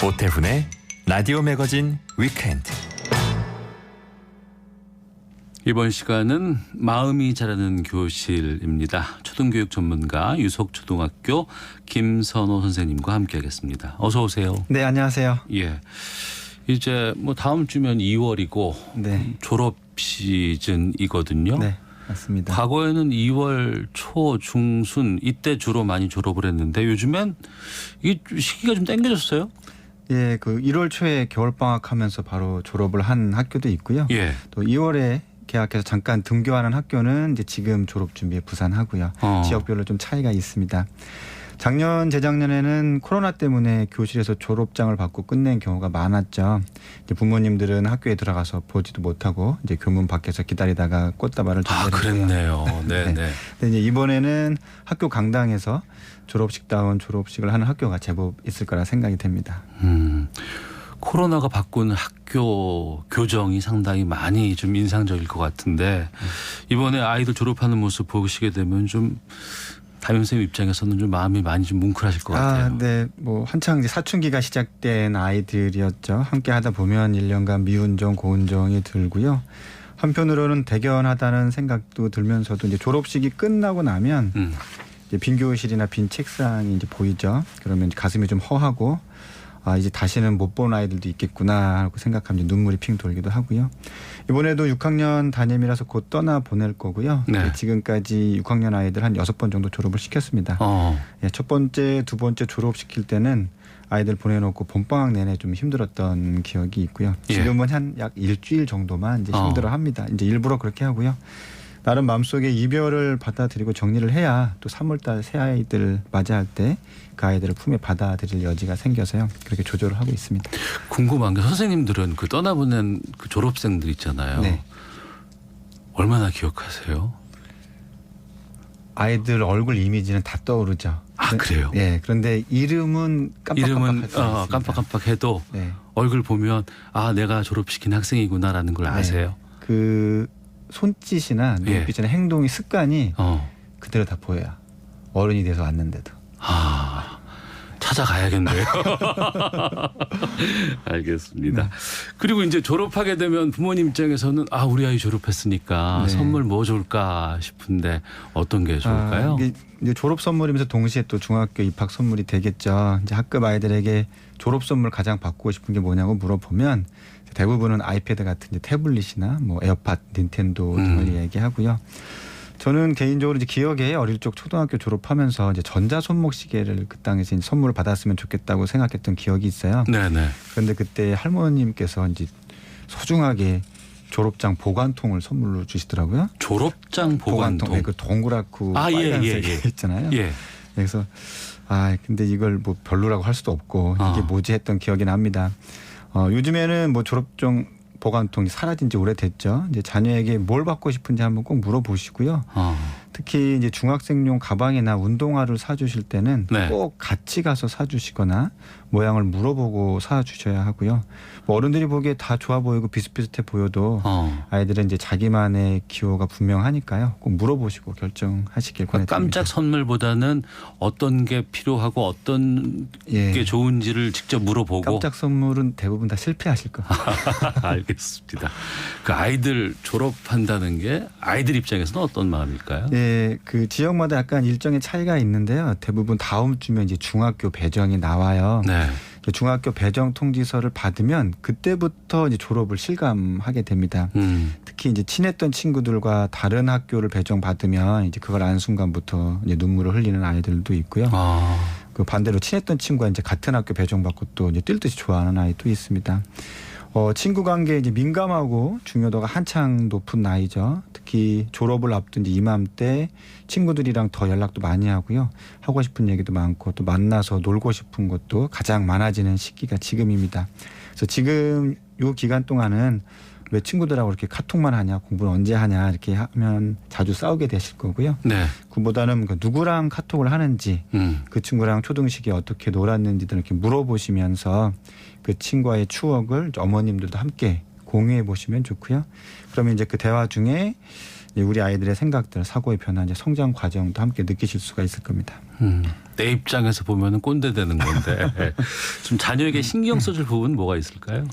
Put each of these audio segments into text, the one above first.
오태훈의 라디오 매거진 위켄드. 이번 시간은 마음이 자라는 교실입니다. 초등교육 전문가 유석초등학교 김선호 선생님과 함께하겠습니다. 어서 오세요. 네, 안녕하세요. 예, 이제 뭐 다음 주면 2월이고 네. 졸업 시즌이거든요. 네, 맞습니다. 과거에는 2월 초, 중순 이때 주로 많이 졸업을 했는데 요즘엔 이 시기가 좀 당겨졌어요. 예, 그 1월 초에 겨울방학하면서 바로 졸업을 한 학교도 있고요. 예. 또 2월에 개학해서 잠깐 등교하는 학교는 이제 지금 졸업 준비에 부산하고요. 지역별로 좀 차이가 있습니다. 작년, 재작년에는 코로나 때문에 교실에서 졸업장을 받고 끝낸 경우가 많았죠. 이제 부모님들은 학교에 들어가서 보지도 못하고 이제 교문 밖에서 기다리다가 꽃다발을 전달했고요. 그랬네요. 네, 네. 근데 이제 이번에는 학교 강당에서 졸업식다운 졸업식을 하는 학교가 제법 있을 거라 생각이 됩니다. 코로나가 바꾼 학교 교정이 상당히 많이 좀 인상적일 것 같은데 이번에 아이들 졸업하는 모습 보시게 되면 좀 담임 선생님 입장에서는 좀 마음이 많이 좀 뭉클하실 것 같아요. 네, 뭐 한창 이제 사춘기가 시작된 아이들이었죠. 함께 하다 보면 1년간 미운정, 고운정이 들고요. 한편으로는 대견하다는 생각도 들면서도 이제 졸업식이 끝나고 나면 이제 빈 교실이나 빈 책상이 이제 보이죠. 그러면 가슴이 좀 허하고 이제 다시는 못 본 아이들도 있겠구나 하고 생각하면 이제 눈물이 핑 돌기도 하고요. 이번에도 6학년 담임이라서 곧 떠나 보낼 거고요. 네. 지금까지 6학년 아이들 한 6번 정도 졸업을 시켰습니다. 예, 첫 번째, 두 번째 졸업시킬 때는 아이들 보내놓고 봄방학 내내 좀 힘들었던 기억이 있고요. 지금은 한 약 일주일 정도만 이제 힘들어합니다. 이제 일부러 그렇게 하고요. 나름 마음속에 이별을 받아들이고 정리를 해야 또 3월달 새 아이들 맞이할 때 그 아이들을 품에 받아들일 여지가 생겨서요. 그렇게 조절을 하고 있습니다. 궁금한 게 선생님들은 그 떠나보낸 그 졸업생들 있잖아요. 네. 얼마나 기억하세요? 아이들 얼굴 이미지는 다 떠오르죠. 그래요? 네. 그런데 이름은 깜빡깜빡해도 네. 얼굴 보면 내가 졸업시킨 학생이구나라는 걸 아세요? 그 손짓이나 눈빛이나 행동이 습관이 그대로 다 보여요. 어른이 돼서 왔는데도. 찾아가야겠네요. 알겠습니다. 네. 그리고 이제 졸업하게 되면 부모님 입장에서는 우리 아이 졸업했으니까 선물 뭐 줄까 싶은데 어떤 게 좋을까요? 이제 졸업 선물이면서 동시에 또 중학교 입학 선물이 되겠죠. 이제 학급 아이들에게 졸업 선물 가장 받고 싶은 게 뭐냐고 물어보면 대부분은 아이패드 같은 이제 태블릿이나 뭐 에어팟, 닌텐도 등을 얘기하고요. 저는 개인적으로 이제 기억에 어릴 적 초등학교 졸업하면서 이제 전자 손목 시계를 그 땅에서 이제 선물을 받았으면 좋겠다고 생각했던 기억이 있어요. 네네. 그런데 그때 할머님께서 이제 소중하게 졸업장 보관통을 선물로 주시더라고요. 졸업장 보관통. 그 동그랗고 빨간색 있잖아요. 예. 그래서 근데 이걸 뭐 별로라고 할 수도 없고 이게 뭐지 했던 기억이 납니다. 요즘에는 뭐 졸업장 보관통이 사라진 지 오래됐죠. 이제 자녀에게 뭘 받고 싶은지 한번 꼭 물어보시고요. 특히 이제 중학생용 가방이나 운동화를 사주실 때는 꼭 같이 가서 사주시거나 모양을 물어보고 사주셔야 하고요. 뭐 어른들이 보기에 다 좋아 보이고 비슷비슷해 보여도 아이들은 이제 자기만의 기호가 분명하니까요. 꼭 물어보시고 결정하시길 권해드립니다. 깜짝 선물보다는 어떤 게 필요하고 어떤 게 좋은지를 직접 물어보고. 깜짝 선물은 대부분 다 실패하실 거예요. 알겠습니다. 그 아이들 졸업한다는 게 아이들 입장에서는 어떤 마음일까요? 네, 그 지역마다 약간 일정의 차이가 있는데요. 대부분 다음 주면 이제 중학교 배정이 나와요. 네. 중학교 배정 통지서를 받으면 그때부터 이제 졸업을 실감하게 됩니다. 특히 이제 친했던 친구들과 다른 학교를 배정 받으면 이제 그걸 아는 순간부터 이제 눈물을 흘리는 아이들도 있고요. 그 반대로 친했던 친구가 이제 같은 학교 배정 받고 또 이제 뛸 듯이 좋아하는 아이도 있습니다. 친구 관계에 이제 민감하고 중요도가 한창 높은 나이죠. 특히 졸업을 앞둔 이제 이맘때 친구들이랑 더 연락도 많이 하고요. 하고 싶은 얘기도 많고 또 만나서 놀고 싶은 것도 가장 많아지는 시기가 지금입니다. 그래서 지금 요 기간 동안은 왜 친구들하고 이렇게 카톡만 하냐, 공부를 언제 하냐 이렇게 하면 자주 싸우게 되실 거고요. 네. 그보다는 누구랑 카톡을 하는지 그 친구랑 초등식에 어떻게 놀았는지 등 이렇게 물어보시면서 그 친구와의 추억을 어머님들도 함께 공유해 보시면 좋고요. 그러면 이제 그 대화 중에 우리 아이들의 생각들, 사고의 변화, 이제 성장 과정도 함께 느끼실 수가 있을 겁니다. 내 입장에서 보면은 꼰대 되는 건데 좀 자녀에게 신경 써줄 부분 뭐가 있을까요?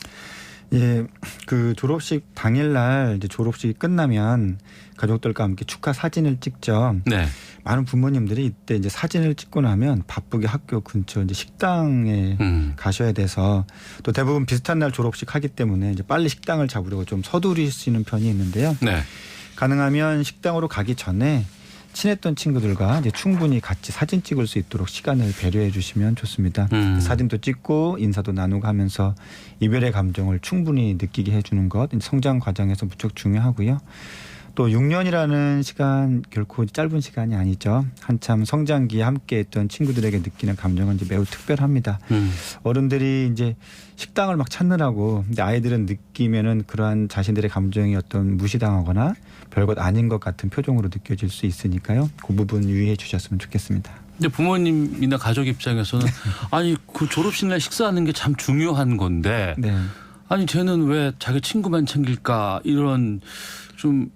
예, 그 졸업식 당일날 이제 졸업식이 끝나면 가족들과 함께 축하 사진을 찍죠. 네. 많은 부모님들이 이때 이제 사진을 찍고 나면 바쁘게 학교 근처 이제 식당에 가셔야 돼서 또 대부분 비슷한 날 졸업식 하기 때문에 이제 빨리 식당을 잡으려고 좀 서두르시는 편이 있는데요. 네. 가능하면 식당으로 가기 전에 친했던 친구들과 이제 충분히 같이 사진 찍을 수 있도록 시간을 배려해 주시면 좋습니다. 사진도 찍고 인사도 나누고 하면서 이별의 감정을 충분히 느끼게 해주는 것 성장 과정에서 무척 중요하고요. 또 6년이라는 시간 결코 짧은 시간이 아니죠. 한참 성장기에 함께했던 친구들에게 느끼는 감정은 이제 매우 특별합니다. 어른들이 이제 식당을 막 찾느라고 근데 아이들은 느끼면은 그러한 자신들의 감정이 어떤 무시당하거나 별것 아닌 것 같은 표정으로 느껴질 수 있으니까요. 그 부분 유의해 주셨으면 좋겠습니다. 근데 부모님이나 가족 입장에서는 아니 그 졸업식 날 식사하는 게 참 중요한 건데 네. 아니 쟤는 왜 자기 친구만 챙길까 이런 좀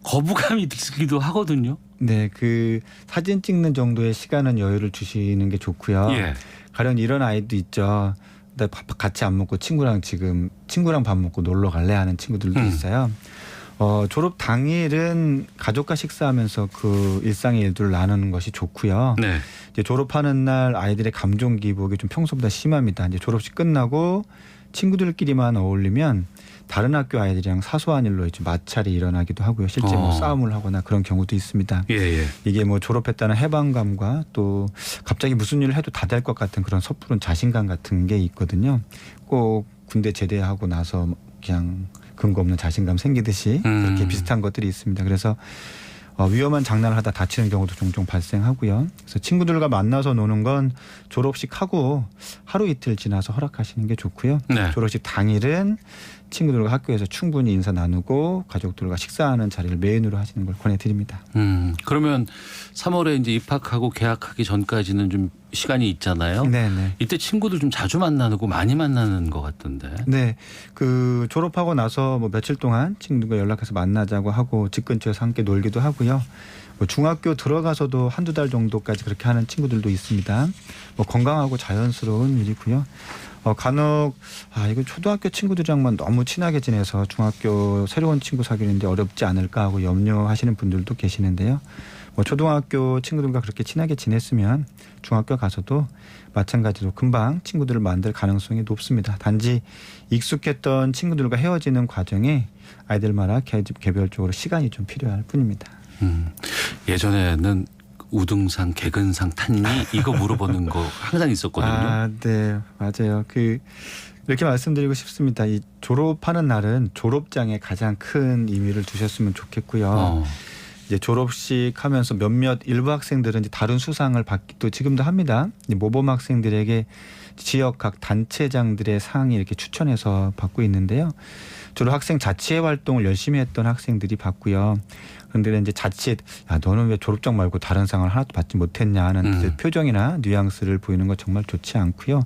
거부감이 들기도 하거든요. 네, 그 사진 찍는 정도의 시간은 여유를 주시는 게 좋고요. 예. 가령 이런 아이도 있죠. 나 밥 같이 안 먹고 친구랑 밥 먹고 놀러 갈래 하는 친구들도 있어요. 졸업 당일은 가족과 식사하면서 그 일상의 일들을 나누는 것이 좋고요. 네. 이제 졸업하는 날 아이들의 감정 기복이 좀 평소보다 심합니다. 이제 졸업식 끝나고 친구들끼리만 어울리면 다른 학교 아이들이랑 사소한 일로 이제 마찰이 일어나기도 하고요. 실제 뭐 싸움을 하거나 그런 경우도 있습니다. 예. 이게 뭐 졸업했다는 해방감과 또 갑자기 무슨 일을 해도 다 될 것 같은 그런 섣부른 자신감 같은 게 있거든요. 꼭 군대 제대하고 나서 그냥 근거 없는 자신감 생기듯이 그렇게 비슷한 것들이 있습니다. 그래서 위험한 장난을 하다 다치는 경우도 종종 발생하고요. 그래서 친구들과 만나서 노는 건 졸업식 하고 하루 이틀 지나서 허락하시는 게 좋고요. 네. 졸업식 당일은 친구들과 학교에서 충분히 인사 나누고 가족들과 식사하는 자리를 메인으로 하시는 걸 권해드립니다. 그러면 3월에 이제 입학하고 개학하기 전까지는 좀 시간이 있잖아요. 네네. 이때 친구들 좀 자주 만나고 많이 만나는 것 같던데. 네, 그 졸업하고 나서 뭐 며칠 동안 친구들과 연락해서 만나자고 하고 집 근처에서 함께 놀기도 하고요. 뭐 중학교 들어가서도 한두 달 정도까지 그렇게 하는 친구들도 있습니다. 뭐 건강하고 자연스러운 일이고요. 간혹 이거 초등학교 친구들이랑만 너무 친하게 지내서 중학교 새로운 친구 사귀는데 어렵지 않을까 하고 염려하시는 분들도 계시는데요. 뭐 초등학교 친구들과 그렇게 친하게 지냈으면 중학교 가서도 마찬가지로 금방 친구들을 만들 가능성이 높습니다. 단지 익숙했던 친구들과 헤어지는 과정에 아이들마다 개별적으로 시간이 좀 필요할 뿐입니다. 예전에는 우등상, 개근상 탔니? 이거 물어보는 거 항상 있었거든요. 네, 맞아요. 이렇게 말씀드리고 싶습니다. 이 졸업하는 날은 졸업장에 가장 큰 의미를 두셨으면 좋겠고요. 이제 졸업식 하면서 몇몇 일부 학생들은 이제 다른 수상을 받기도 지금도 합니다. 모범 학생들에게 지역 각 단체장들의 상이 이렇게 추천해서 받고 있는데요. 주로 학생 자치회 활동을 열심히 했던 학생들이 받고요. 그런데 이제 자칫 너는 왜 졸업장 말고 다른 상을 하나도 받지 못했냐 하는 표정이나 뉘앙스를 보이는 거 정말 좋지 않고요.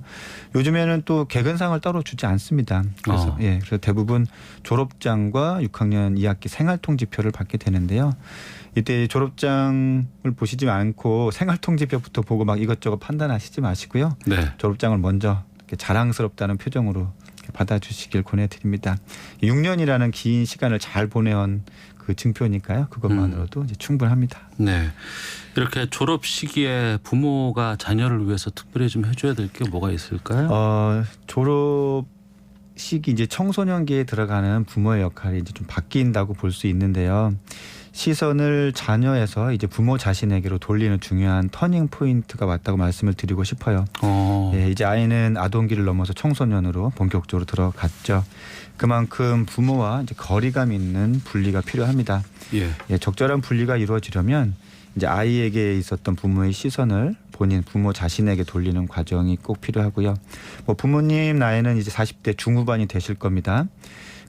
요즘에는 또 개근상을 따로 주지 않습니다. 그래서 그래서 대부분 졸업장과 6학년 2학기 생활통지표를 받게 되는데요. 이때 졸업장을 보시지 않고 생활통지표부터 보고 막 이것저것 판단하시지 마시고요. 네. 졸업장을 먼저 이렇게 자랑스럽다는 표정으로 받아주시길 권해드립니다. 6년이라는 긴 시간을 잘 보내온 그 증표니까요. 그것만으로도 이제 충분합니다. 네, 이렇게 졸업 시기에 부모가 자녀를 위해서 특별히 좀 해줘야 될 게 뭐가 있을까요? 졸업 시기 이제 청소년기에 들어가는 부모의 역할이 이제 좀 바뀐다고 볼 수 있는데요. 시선을 자녀에서 이제 부모 자신에게로 돌리는 중요한 터닝 포인트가 왔다고 말씀을 드리고 싶어요. 이제 아이는 아동기를 넘어서 청소년으로 본격적으로 들어갔죠. 그만큼 부모와 이제 거리감 있는 분리가 필요합니다. 적절한 분리가 이루어지려면 이제 아이에게 있었던 부모의 시선을 본인 부모 자신에게 돌리는 과정이 꼭 필요하고요. 뭐 부모님 나이는 이제 40대 중후반이 되실 겁니다.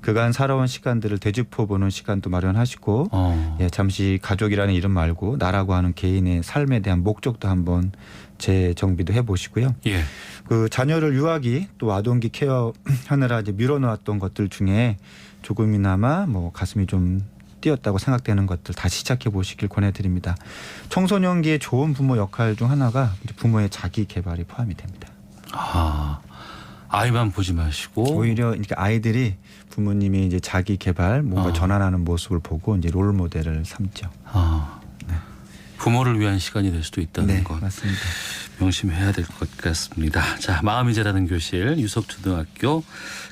그간 살아온 시간들을 되짚어보는 시간도 마련하시고 잠시 가족이라는 이름 말고 나라고 하는 개인의 삶에 대한 목적도 한번 재정비도 해보시고요. 그 자녀를 유아기 또 아동기 케어하느라 이제 밀어놓았던 것들 중에 조금이나마 뭐 가슴이 좀 헛되었다고 생각되는 것들 다시 시작해 보시길 권해드립니다. 청소년기의 좋은 부모 역할 중 하나가 부모의 자기 개발이 포함이 됩니다. 아이만 보지 마시고 오히려 이렇게 아이들이 부모님이 이제 자기 개발 뭔가 전환하는 모습을 보고 이제 롤 모델을 삼죠. 네. 부모를 위한 시간이 될 수도 있다는 것. 맞습니다. 명심해야 될 것 같습니다. 자, 마음이 자라는 교실 유석초등학교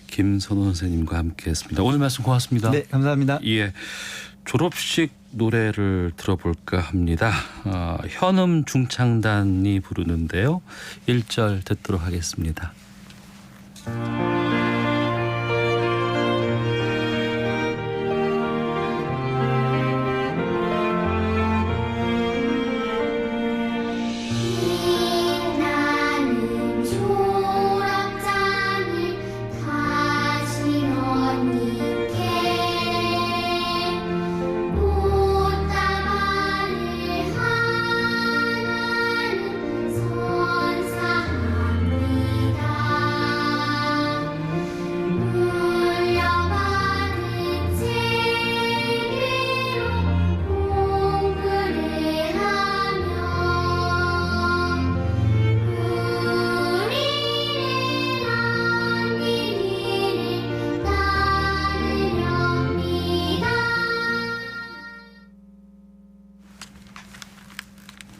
김선호 선생님과 함께했습니다. 오늘 말씀 고맙습니다. 네, 감사합니다. 예, 졸업식 노래를 들어볼까 합니다. 현음 중창단이 부르는데요. 1절 듣도록 하겠습니다.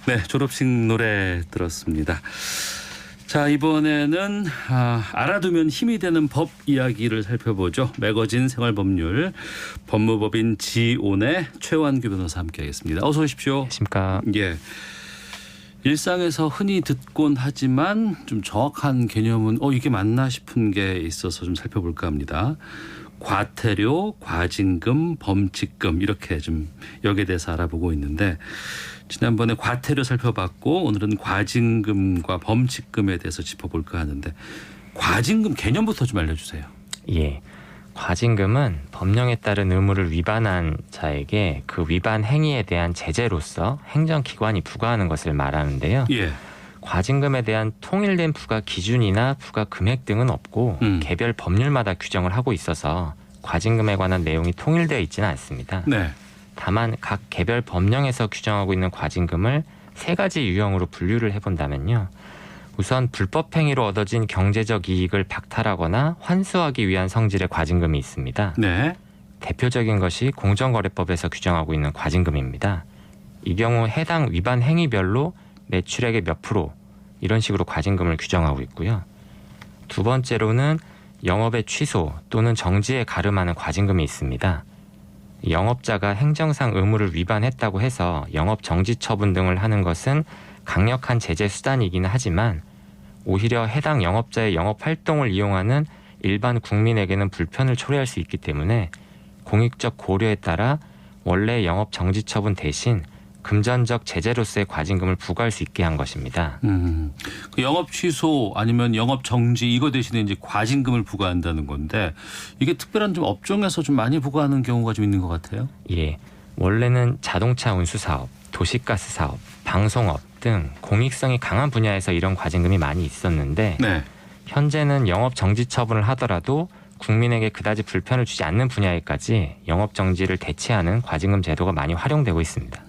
네, 졸업식 노래 들었습니다. 자, 이번에는 알아두면 힘이 되는 법 이야기를 살펴보죠. 매거진 생활법률 법무법인 지온의 최완규 변호사 함께하겠습니다. 어서 오십시오. 안녕하십니까. 예. 일상에서 흔히 듣곤 하지만 좀 정확한 개념은 이게 맞나 싶은 게 있어서 좀 살펴볼까 합니다. 과태료, 과징금, 범칙금 이렇게 좀 여기에 대해서 알아보고 있는데 지난번에 과태료 살펴봤고 오늘은 과징금과 범칙금에 대해서 짚어볼까 하는데 과징금 개념부터 좀 알려주세요. 예, 과징금은 법령에 따른 의무를 위반한 자에게 그 위반 행위에 대한 제재로서 행정기관이 부과하는 것을 말하는데요. 예. 과징금에 대한 통일된 부과 기준이나 부과 금액 등은 없고 개별 법률마다 규정을 하고 있어서 과징금에 관한 내용이 통일되어 있지는 않습니다. 네. 다만 각 개별 법령에서 규정하고 있는 과징금을 세 가지 유형으로 분류를 해본다면요. 우선 불법 행위로 얻어진 경제적 이익을 박탈하거나 환수하기 위한 성질의 과징금이 있습니다. 네. 대표적인 것이 공정거래법에서 규정하고 있는 과징금입니다. 이 경우 해당 위반 행위별로 매출액의 몇 프로 이런 식으로 과징금을 규정하고 있고요. 두 번째로는 영업의 취소 또는 정지에 가름하는 과징금이 있습니다. 영업자가 행정상 의무를 위반했다고 해서 영업 정지 처분 등을 하는 것은 강력한 제재 수단이기는 하지만 오히려 해당 영업자의 영업 활동을 이용하는 일반 국민에게는 불편을 초래할 수 있기 때문에 공익적 고려에 따라 원래 영업 정지 처분 대신 금전적 제재로서의 과징금을 부과할 수 있게 한 것입니다. 그 영업 취소 아니면 영업 정지 이거 대신에 이제 과징금을 부과한다는 건데 이게 특별한 좀 업종에서 좀 많이 부과하는 경우가 좀 있는 것 같아요. 예, 원래는 자동차 운수 사업, 도시가스 사업, 방송업 등 공익성이 강한 분야에서 이런 과징금이 많이 있었는데 네. 현재는 영업 정지 처분을 하더라도 국민에게 그다지 불편을 주지 않는 분야에까지 영업 정지를 대체하는 과징금 제도가 많이 활용되고 있습니다.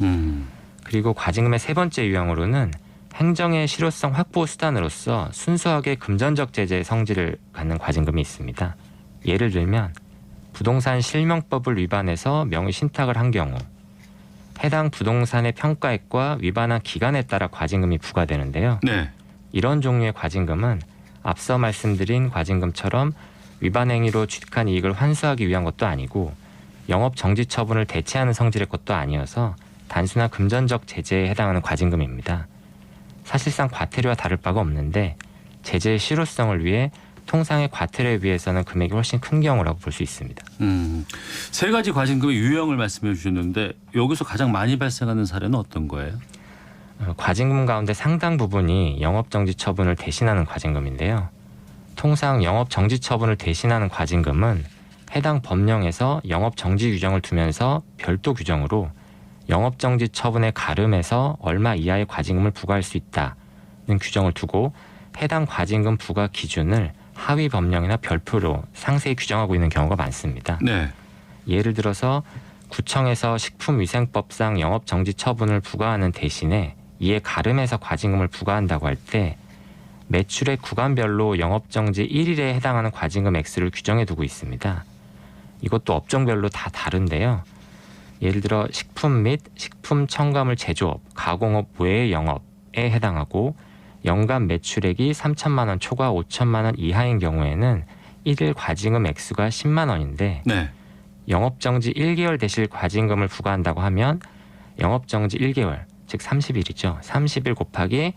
그리고 과징금의 세 번째 유형으로는 행정의 실효성 확보 수단으로서 순수하게 금전적 제재의 성질을 갖는 과징금이 있습니다. 예를 들면 부동산 실명법을 위반해서 명의 신탁을 한 경우 해당 부동산의 평가액과 위반한 기간에 따라 과징금이 부과되는데요. 네. 이런 종류의 과징금은 앞서 말씀드린 과징금처럼 위반 행위로 취득한 이익을 환수하기 위한 것도 아니고 영업 정지 처분을 대체하는 성질의 것도 아니어서 단순한 금전적 제재에 해당하는 과징금입니다. 사실상 과태료와 다를 바가 없는데 제재의 실효성을 위해 통상의 과태료에 비해서는 금액이 훨씬 큰 경우라고 볼 수 있습니다. 세 가지 과징금의 유형을 말씀해 주셨는데 여기서 가장 많이 발생하는 사례는 어떤 거예요? 과징금 가운데 상당 부분이 영업 정지 처분을 대신하는 과징금인데요. 통상 영업 정지 처분을 대신하는 과징금은 해당 법령에서 영업 정지 규정을 두면서 별도 규정으로 영업 정지 처분에 가름해서 얼마 이하의 과징금을 부과할 수 있다는 규정을 두고 해당 과징금 부과 기준을 하위 법령이나 별표로 상세히 규정하고 있는 경우가 많습니다. 네. 예를 들어서 구청에서 식품위생법상 영업정지 처분을 부과하는 대신에 이에 가름해서 과징금을 부과한다고 할 때 매출액 구간별로 영업정지 1일에 해당하는 과징금 액수를 규정해 두고 있습니다. 이것도 업종별로 다 다른데요. 예를 들어 식품 및 식품 첨가물 제조업, 가공업 외의 영업에 해당하고 연간 매출액이 3천만 원 초과 5천만 원 이하인 경우에는 1일 과징금 액수가 10만 원인데 네. 영업정지 1개월 대실 과징금을 부과한다고 하면 영업정지 1개월, 즉 30일이죠. 30일 곱하기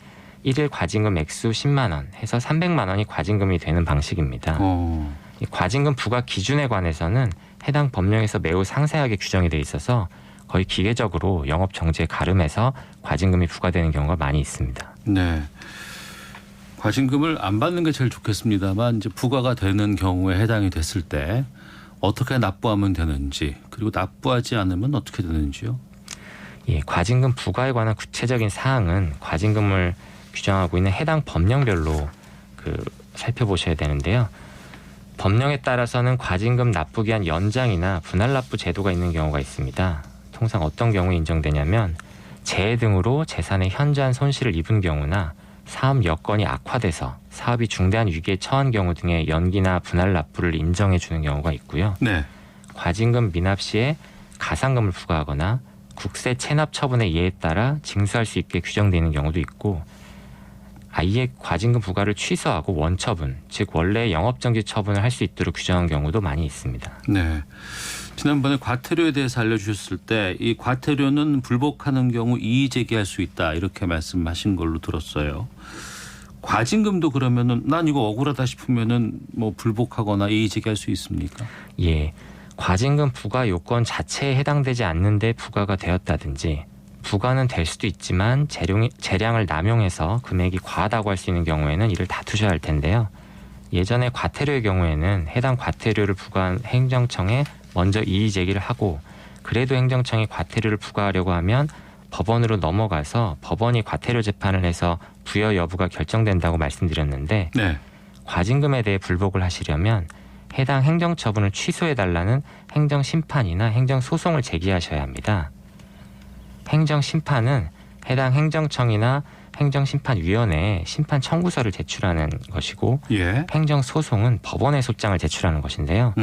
1일 과징금 액수 10만 원 해서 300만 원이 과징금이 되는 방식입니다. 이 과징금 부과 기준에 관해서는 해당 법령에서 매우 상세하게 규정이 돼 있어서 거의 기계적으로 영업정지에 가름해서 과징금이 부과되는 경우가 많이 있습니다. 네. 과징금을 안 받는 게 제일 좋겠습니다만 이제 부과가 되는 경우에 해당이 됐을 때 어떻게 납부하면 되는지 그리고 납부하지 않으면 어떻게 되는지요? 예, 과징금 부과에 관한 구체적인 사항은 과징금을 규정하고 있는 해당 법령별로 살펴보셔야 되는데요. 법령에 따라서는 과징금 납부기한 연장이나 분할 납부 제도가 있는 경우가 있습니다. 통상 어떤 경우에 인정되냐면 재해 등으로 재산의 현저한 손실을 입은 경우나 사업 여건이 악화돼서 사업이 중대한 위기에 처한 경우 등의 연기나 분할 납부를 인정해 주는 경우가 있고요. 네. 과징금 미납 시에 가산금을 부과하거나 국세 체납 처분의 예에 따라 징수할 수 있게 규정되어 있는 경우도 있고 아예 과징금 부과를 취소하고 원처분, 즉 원래 영업정지 처분을 할 수 있도록 규정한 경우도 많이 있습니다. 네. 지난번에 과태료에 대해서 알려주셨을 때 이 과태료는 불복하는 경우 이의 제기할 수 있다 이렇게 말씀하신 걸로 들었어요. 과징금도 그러면은 난 이거 억울하다 싶으면은 뭐 불복하거나 이의 제기할 수 있습니까? 예, 과징금 부과 요건 자체에 해당되지 않는데 부과가 되었다든지 부과는 될 수도 있지만 재량을 남용해서 금액이 과하다고 할 수 있는 경우에는 이를 다투셔야 할 텐데요. 예전에 과태료의 경우에는 해당 과태료를 부과한 행정청에 먼저 이의 제기를 하고 그래도 행정청이 과태료를 부과하려고 하면 법원으로 넘어가서 법원이 과태료 재판을 해서 부여 여부가 결정된다고 말씀드렸는데 네. 과징금에 대해 불복을 하시려면 해당 행정처분을 취소해달라는 행정심판이나 행정소송을 제기하셔야 합니다. 행정심판은 해당 행정청이나 행정심판위원회에 심판 청구서를 제출하는 것이고 예. 행정소송은 법원에 소장을 제출하는 것인데요.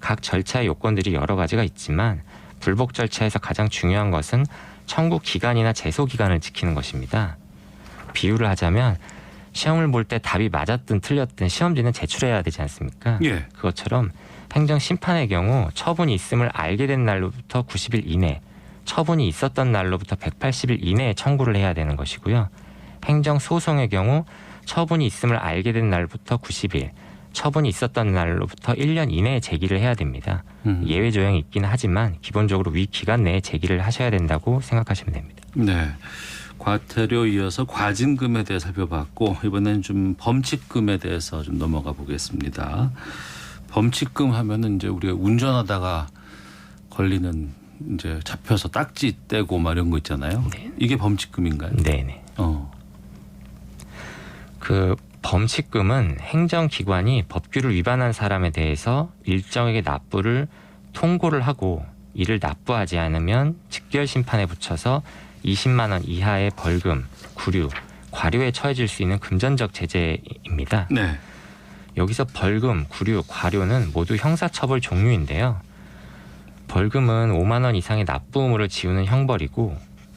각 절차의 요건들이 여러 가지가 있지만 불복 절차에서 가장 중요한 것은 청구 기간이나 제소 기간을 지키는 것입니다. 비유를 하자면 시험을 볼 때 답이 맞았든 틀렸든 시험지는 제출해야 되지 않습니까? 예. 그것처럼 행정심판의 경우 처분이 있음을 알게 된 날로부터 90일 이내, 처분이 있었던 날로부터 180일 이내에 청구를 해야 되는 것이고요. 행정소송의 경우 처분이 있음을 알게 된 날부터 90일, 처분이 있었던 날로부터 1년 이내에 제기를 해야 됩니다. 예외 조항이 있긴 하지만 기본적으로 위 기간 내에 제기를 하셔야 된다고 생각하시면 됩니다. 네. 과태료 이어서 과징금에 대해 살펴봤고 이번엔 좀 범칙금에 대해서 좀 넘어가 보겠습니다. 범칙금 하면은 이제 우리가 운전하다가 걸리는 이제 잡혀서 딱지 떼고 막 이런 거 있잖아요. 네. 이게 범칙금인가요? 네네. 그 범칙금은 행정기관이 법규를 위반한 사람에 대해서 일정에게 납부를 통고를 하고 이를 납부하지 않으면 직결 심판에 붙여서 20만 원 이하의 벌금, 구류, 과료에 처해질 수 있는 금전적 제재입니다. 네. 여기서 벌금, 구류, 과료는 모두 형사처벌 종류인데요. 벌금은 5만 원 이상의 납부 의무를 지우는 형벌이고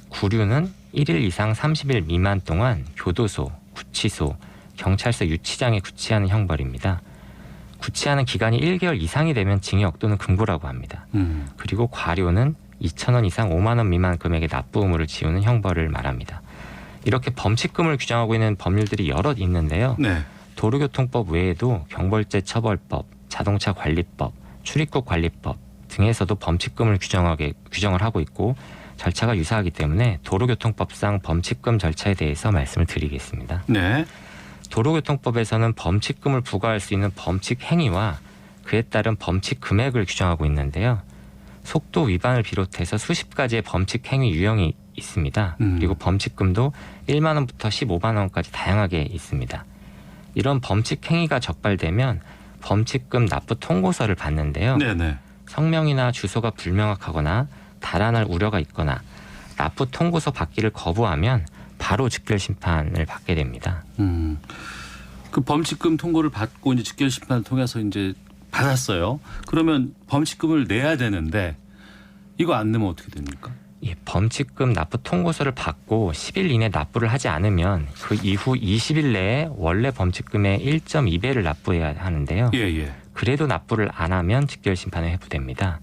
구류는 1일 이상 30일 미만 동안 교도소, 구치소, 경찰서 유치장에 구치하는 형벌입니다. 구치하는 기간이 1개월 이상이 되면 징역 또는 금고라고 합니다. 그리고 과료는 2,000원 이상 5만 원 미만 금액의 납부 의무를 지우는 형벌을 말합니다. 이렇게 범칙금을 규정하고 있는 법률들이 여럿 있는데요. 네. 도로교통법 외에도 경벌죄 처벌법, 자동차 관리법, 출입국 관리법 등에서도 범칙금을 규정을 하고 있고 절차가 유사하기 때문에 도로교통법상 범칙금 절차에 대해서 말씀을 드리겠습니다. 네. 도로교통법에서는 범칙금을 부과할 수 있는 범칙 행위와 그에 따른 범칙 금액을 규정하고 있는데요. 속도 위반을 비롯해서 수십 가지의 범칙 행위 유형이 있습니다. 그리고 범칙금도 1만 원부터 15만 원까지 다양하게 있습니다. 이런 범칙 행위가 적발되면 범칙금 납부 통고서를 받는데요. 네네. 성명이나 주소가 불명확하거나 달아날 우려가 있거나 납부 통고서 받기를 거부하면 바로 직결 심판을 받게 됩니다. 그 범칙금 통고를 받고 이제 직결 심판을 통해서 이제 받았어요. 그러면 범칙금을 내야 되는데 이거 안 내면 어떻게 됩니까? 예, 범칙금 납부 통고서를 받고 10일 이내 납부를 하지 않으면 그 이후 20일 내에 원래 범칙금의 1.2배를 납부해야 하는데요. 예. 그래도 납부를 안 하면 직결 심판에 회부됩니다.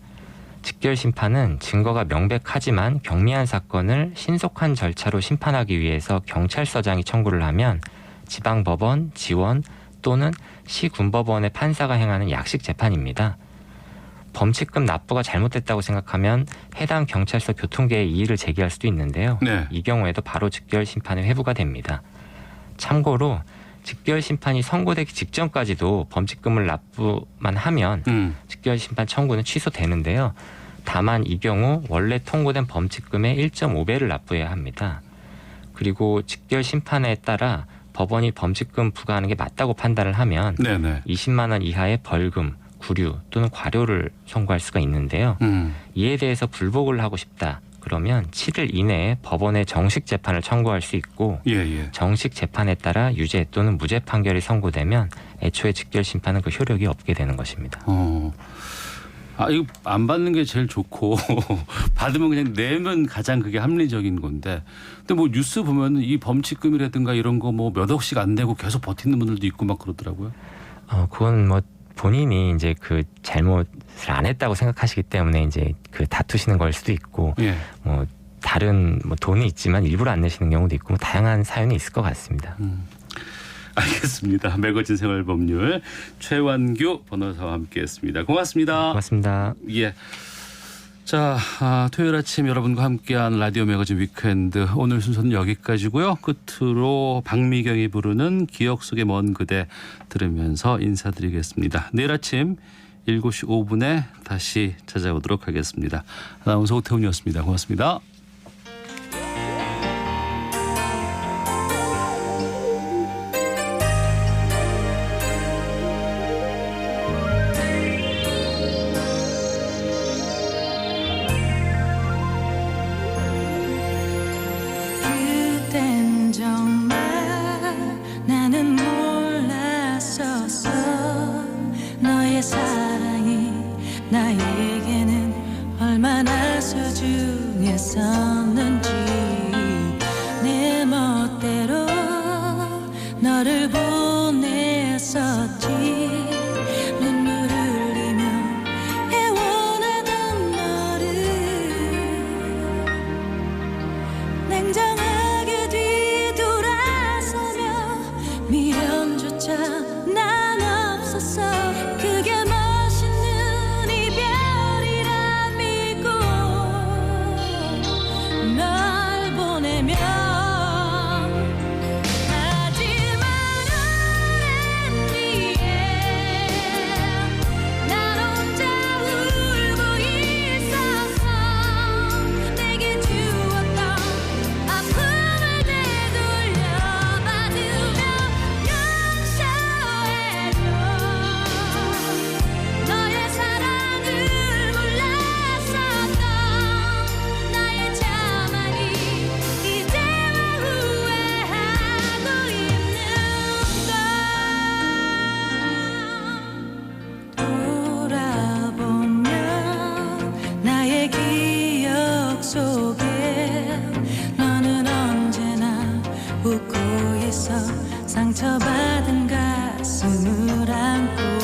직결 심판은 증거가 명백하지만 경미한 사건을 신속한 절차로 심판하기 위해서 경찰서장이 청구를 하면 지방법원, 지원 또는 시군법원의 판사가 행하는 약식 재판입니다. 범칙금 납부가 잘못됐다고 생각하면 해당 경찰서 교통계에 이의를 제기할 수도 있는데요. 네. 이 경우에도 바로 직결 심판에 회부가 됩니다. 참고로 직결 심판이 선고되기 직전까지도 범칙금을 납부만 하면 직결 심판 청구는 취소되는데요. 다만 이 경우 원래 통고된 범칙금의 1.5배를 납부해야 합니다. 그리고 직결 심판에 따라 법원이 범칙금 부과하는 게 맞다고 판단을 하면 네네. 20만 원 이하의 벌금, 구류 또는 과료를 선고할 수가 있는데요. 이에 대해서 불복을 하고 싶다. 그러면 7일 이내에 법원에 정식 재판을 청구할 수 있고 예. 정식 재판에 따라 유죄 또는 무죄 판결이 선고되면 애초에 직결 심판은 그 효력이 없게 되는 것입니다. 이거 안 받는 게 제일 좋고 받으면 그냥 내면 가장 그게 합리적인 건데 근데 뭐 뉴스 보면 이 범칙금이라든가 이런 거 뭐 몇 억씩 안 내고 계속 버티는 분들도 있고 막 그러더라고요. 그건 뭐 본인이 이제 그 잘못을 안 했다고 생각하시기 때문에 이제 그 다투시는 걸 수도 있고 예. 뭐 다른 뭐 돈이 있지만 일부러 안 내시는 경우도 있고 뭐 다양한 사연이 있을 것 같습니다. 알겠습니다. 매거진 생활법률 최완규 변호사와 함께했습니다. 고맙습니다. 고맙습니다. 예. 자, 토요일 아침 여러분과 함께한 라디오 매거진 위크엔드 오늘 순서는 여기까지고요. 끝으로 박미경이 부르는 기억 속의 먼 그대 들으면서 인사드리겠습니다. 내일 아침 7시 5분에 다시 찾아오도록 하겠습니다. 아나운서 오태훈이었습니다. 고맙습니다. 사랑이 나에게는 얼마나 소중했었는지 내 멋대로 너를 보냈었지 눈물 흘리며 애원하던 너를 냉정하게 뒤돌아서며 미련조차 난 없었어 그게 멋있는 이별이라 믿고 널 보내면 하지만 오랜 뒤에 난 혼자 울고 있었어 내게 주었던 아픔을 되돌려 받으며 용서해줘 너의 사랑을 몰랐었던 나의 자만이 이제와 후회하고 있는 돌아보면 나의 기억 속에 너는 언제나 웃고 있어 상처받은 가슴을 안고